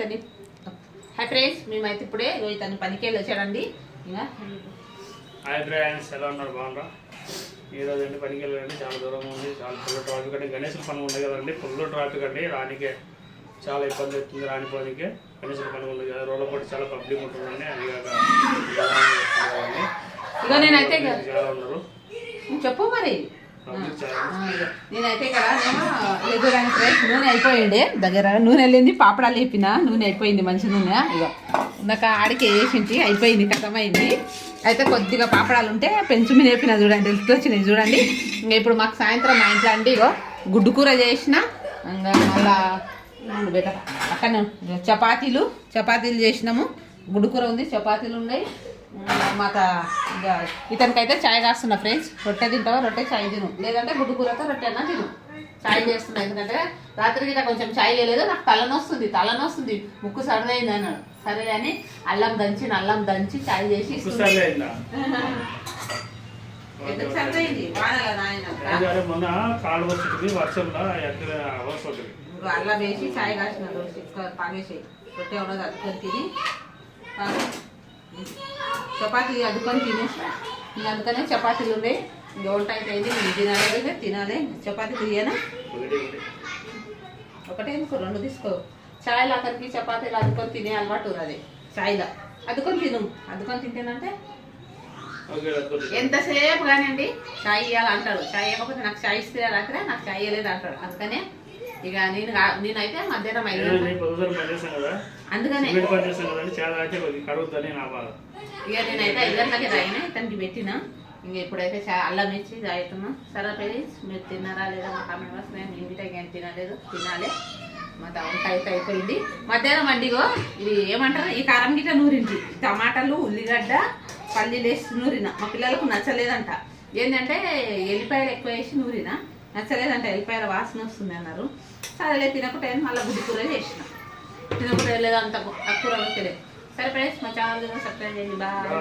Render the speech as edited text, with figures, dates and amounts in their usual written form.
ఇతని hi friends, మేమైతే ఇప్పుడే ఇతని పనికి వెళ్ళి వచ్చాడండి. ఇంకా హాయ్ ఫ్రెండ్స్, ఎలా ఉన్నారు? బాగున్నారా? ఈరోజు అండి పనికి వెళ్ళండి, చాలా దూరం ఉంది, చాలా ఫుల్ ట్రాఫిక్ అండి. గణేశుల పని ఉంది కదండి, ఫుల్ ట్రాఫిక్ అండి. రానికే చాలా ఇబ్బంది అవుతుంది, రానిపోనికే. గణేశుల పని ఉంది కదా, రోడ్ల పూట చాలా పబ్లిక్ ఉంటుందండి. అది కాక ఇక నేనైతే చాలా ఉన్నారు. చెప్పు మరి. నేనైతే ఇక్కడ ఎదురాని ఫ్రెండ్స్ నూనె అయిపోయింది, దగ్గర నూనె వెళ్ళింది, పాపడాలు వేపిన నూనె అయిపోయింది, మంచి నూనె. ఇక ఇందాక ఆడికి వేసింటి అయిపోయింది, కథమైంది. అయితే కొద్దిగా పాపడాలు ఉంటే పెంచు మీద వేపిన చూడండి, ఎత్తు వచ్చినాయి చూడండి. ఇంకా ఇప్పుడు మాకు సాయంత్రం మా ఇంట్లో అండి ఇగో గుడ్డు కూర చేసిన, ఇంకా మళ్ళా బేట అక్కడ చపాతీలు చేసినాము. గుడ్డు కూర ఉంది, చపాతీలు ఉన్నాయి. మాత ఇతనికైతే చాయ్ కాస్తున్నా ఫ్రెండ్స్. రొట్టె తింటావా? రొట్టె చాయ్ తిను, లేదంటే గుడ్డు కూరతో రొట్టె అన్నా తిను. చాయ్ చేస్తున్నా, ఎందుకంటే రాత్రికి కొంచెం చాయ్ చేయలేదు, నాకు తలనొస్తుంది, ముక్కు సరదైంది అన్నాడు. సరే అని అల్లం దంచి చాయ్ చేసి ఎందుకు సరదైంది మొన్న కాళ్ళు వచ్చింది వర్షంలో అల్లం వేసి చాయ్ కాసిన తాగేసి రొట్టె ఉన్నది అద్దుకొని తిని చపాతీ అద్దుకొని తినేసి. ఇంకా అందుకనే చపాతీలు ఉన్నాయి. ఇంకా వంట అయితే అయింది, నేను తినాలి. చపాతీ తియ్యనా? ఒకటే ఇంకో 2 తీసుకో. చాయ్లో అక్కడికి చపాతీలు అద్దుకొని తినే అలవాటు అది. చాయ్లో అద్దుకొని తింటేనంటే ఎంతసేపు కానివ్వండి చాయ్ ఇవ్వాలి అంటాడు. చాయ్ ఇవ్వకపోతే నాకు చాయ్ ఇస్తే రాత్రే నాకు చాయ్ ఇవ్వలేదు అంటాడు. అందుకనే ఇక నేనైతే మధ్యాహ్నం అయింది, అందుకనే ఇక నేనైతే 5 గంటలకి తాగినా, ఇతనికి పెట్టినా. ఇంక ఇప్పుడైతే అల్లం ఇచ్చి తాగుతున్నాం. సరే ప్లీజ్, మీరు తిన్నారా లేదా మా కామెంట్ బాక్స్. నేను ఇంటికి ఏం తినాలి. మా వంట అయితే అయిపోయింది. మధ్యాహ్నం అండిగో ఇది ఏమంటారు, ఈ కారం గిట్ట నూరింటి, టమాటాలు, ఉల్లిగడ్డ, పల్లీలు వేసి నూరిన. మా పిల్లలకు నచ్చలేదంట. ఏంటంటే ఎల్లిపాయలు ఎక్కువ వేసి నూరిన, నచ్చలేదంట. ఎల్లిపాయల వాసన వస్తుంది అన్నారు. సరేలే తినకుంటే మళ్ళీ గుడ్డు కూర చేసిన. తినకుండా లేదు అంత కూర లేదు. సరే ఫ్రెండ్స్, మా ఛానల్ సబ్స్క్రైబ్ చేయండి. బాయ్.